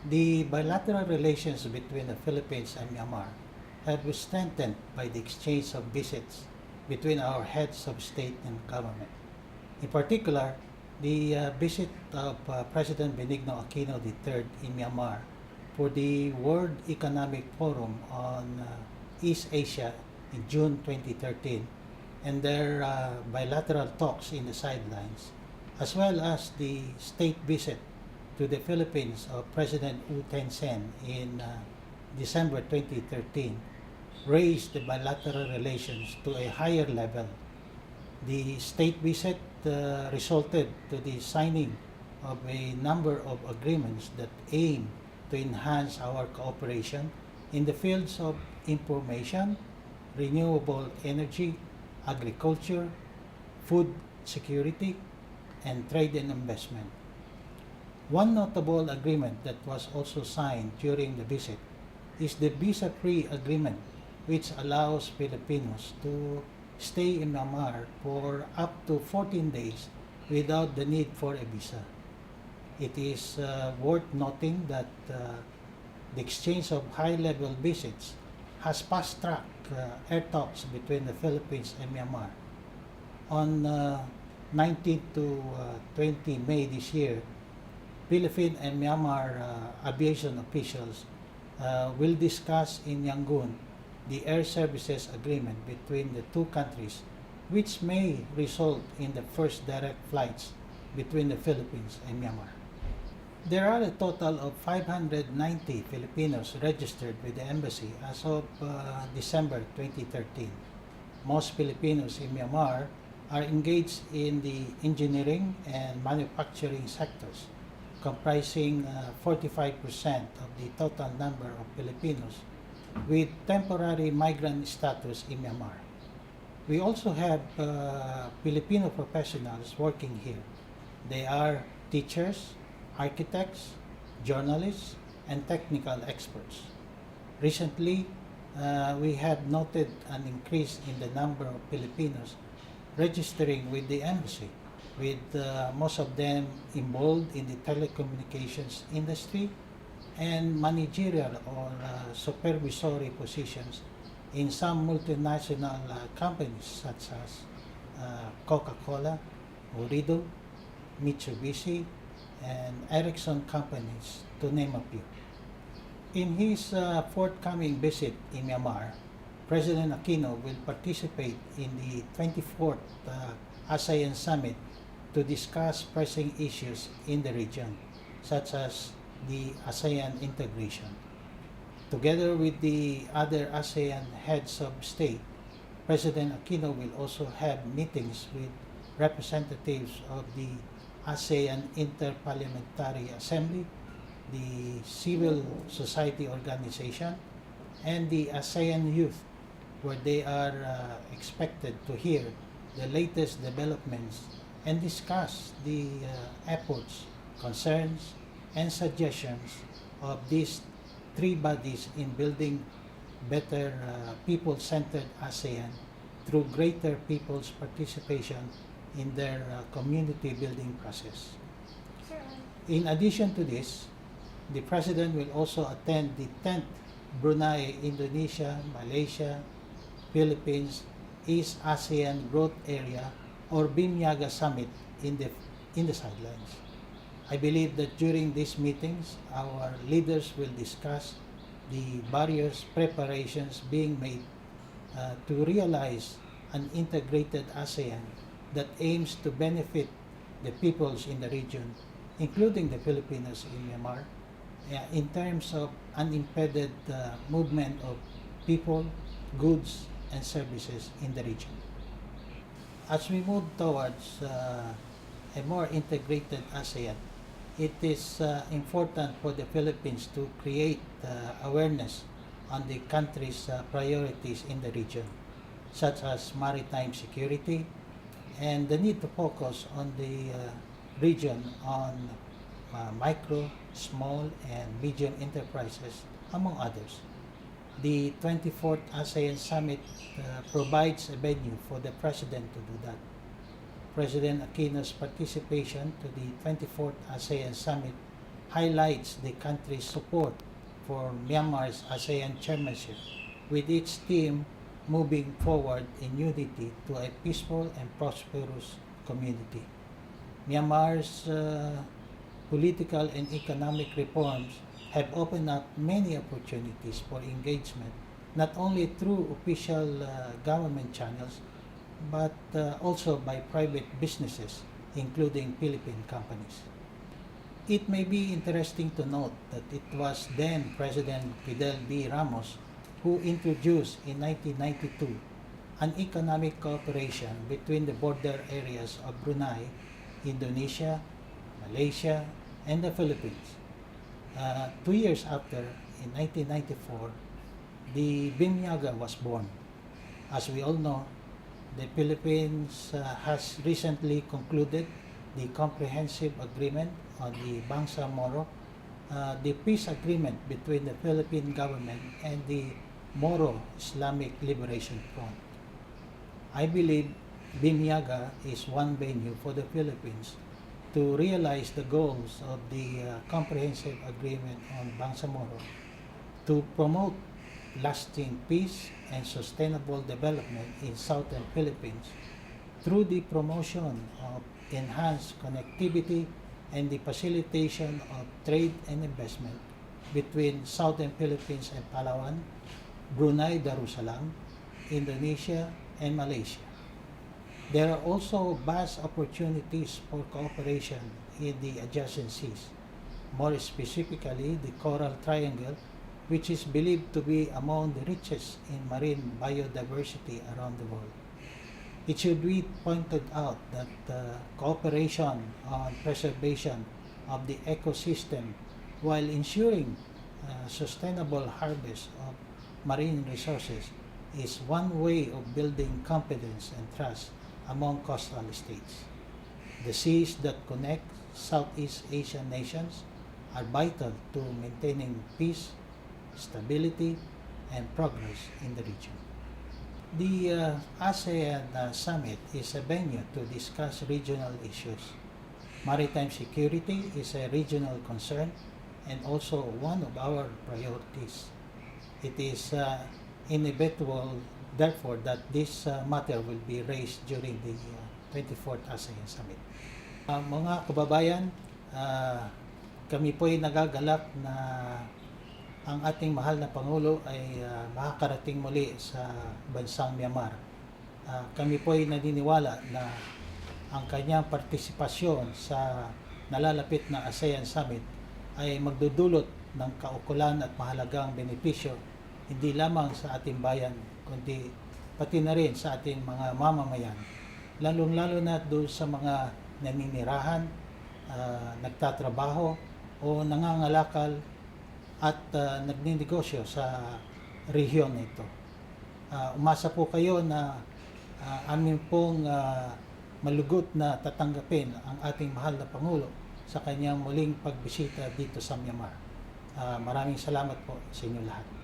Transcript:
The bilateral relations between the Philippines and Myanmar have been strengthened by the exchange of visits between our heads of state and government. In particular, the visit of President Benigno Aquino III in Myanmar for the World Economic Forum on East Asia in June 2013 and their bilateral talks in the sidelines, as well as the state visit to the Philippines of President U Ten-sen in December 2013, raised the bilateral relations to a higher level. The state visit resulted to the signing of a number of agreements that aim to enhance our cooperation in the fields of information, renewable energy, agriculture, food security, and trade and investment. One notable agreement that was also signed during the visit is the visa-free agreement, which allows Filipinos to stay in Myanmar for up to 14 days without the need for a visa. It is worth noting that the exchange of high-level visits has fast-tracked air talks between the Philippines and Myanmar. On 19 to 20 May this year, Philippine and Myanmar aviation officials will discuss in Yangon the air services agreement between the two countries, which may result in the first direct flights between the Philippines and Myanmar. There are a total of 590 Filipinos registered with the embassy as of December 2013. Most Filipinos in Myanmar are engaged in the engineering and manufacturing sectors, comprising 45% of the total number of Filipinos with temporary migrant status in Myanmar. We also have Filipino professionals working here. They are teachers, architects, journalists, and technical experts. Recently, we have noted an increase in the number of Filipinos registering with the embassy, with most of them involved in the telecommunications industry and managerial or supervisory positions in some multinational companies such as Coca-Cola, Orido, Mitsubishi, and Ericsson companies, to name a few. In his forthcoming visit in Myanmar, President Aquino will participate in the 24th ASEAN Summit to discuss pressing issues in the region, such as the ASEAN integration. Together with the other ASEAN heads of state, President Aquino will also have meetings with representatives of the ASEAN Interparliamentary Assembly, the Civil Society Organization, and the ASEAN Youth, where they are expected to hear the latest developments and discuss the efforts, concerns, and suggestions of these three bodies in building better people-centered ASEAN through greater people's participation in their community building process. In addition to this, the President will also attend the 10th Brunei, Indonesia, Malaysia, Philippines, East ASEAN Growth Area or BIMYAGA Summit in the sidelines. I believe that during these meetings, our leaders will discuss the various preparations being made to realize an integrated ASEAN that aims to benefit the peoples in the region, including the Filipinos in Myanmar, in terms of unimpeded movement of people, goods, and services in the region. As we move towards a more integrated ASEAN, it is important for the Philippines to create awareness on the country's priorities in the region, such as maritime security and the need to focus on the region on micro, small, and medium enterprises, among others. The 24th ASEAN Summit provides a venue for the President to do that. President Aquino's participation to the 24th ASEAN Summit highlights the country's support for Myanmar's ASEAN chairmanship, with each team moving forward in unity to a peaceful and prosperous community. Myanmar's political and economic reforms have opened up many opportunities for engagement, not only through official government channels, but also by private businesses, including Philippine companies. It may be interesting to note that it was then President Fidel B. Ramos who introduced in 1992 an economic cooperation between the border areas of Brunei, Indonesia, Malaysia, and the Philippines. 2 years after, in 1994, the Bimyaga was born. As we all know, the Philippines has recently concluded the comprehensive agreement on the Bangsa-Moro, the peace agreement between the Philippine government and the Moro Islamic Liberation Front. I believe Bimyaga is one venue for the Philippines to realize the goals of the comprehensive agreement on Bangsa-Moro, to promote lasting peace and sustainable development in southern Philippines through the promotion of enhanced connectivity and the facilitation of trade and investment between southern Philippines and Palawan, Brunei Darussalam, Indonesia, and Malaysia. There are also vast opportunities for cooperation in the adjacent seas, more specifically the Coral Triangle, which is believed to be among the richest in marine biodiversity around the world. It should be pointed out that cooperation on preservation of the ecosystem while ensuring sustainable harvest of marine resources is one way of building confidence and trust among coastal states. The seas that connect Southeast Asian nations are vital to maintaining peace, stability, and progress in the region. The ASEAN Summit is a venue to discuss regional issues. Maritime security is a regional concern and also one of our priorities. It is inevitable, therefore, that this matter will be raised during the 24th ASEAN Summit. Mga kababayan, kami po ay nagagalak na ang ating mahal na Pangulo ay makakarating muli sa bansang Myanmar. Kami po ay naniniwala na ang kanyang partisipasyon sa nalalapit na ASEAN Summit ay magdudulot ng kaukulan at mahalagang benepisyo hindi lamang sa ating bayan, kundi pati na rin sa ating mga mamamayan, lalong-lalo na doon sa mga naninirahan, nagtatrabaho o nangangalakal at nagninegosyo sa rehiyon nito. Umasa po kayo na amin pong malugot na tatanggapin ang ating mahal na Pangulo sa kanyang muling pagbisita dito sa Myanmar. Maraming salamat po sa inyo lahat.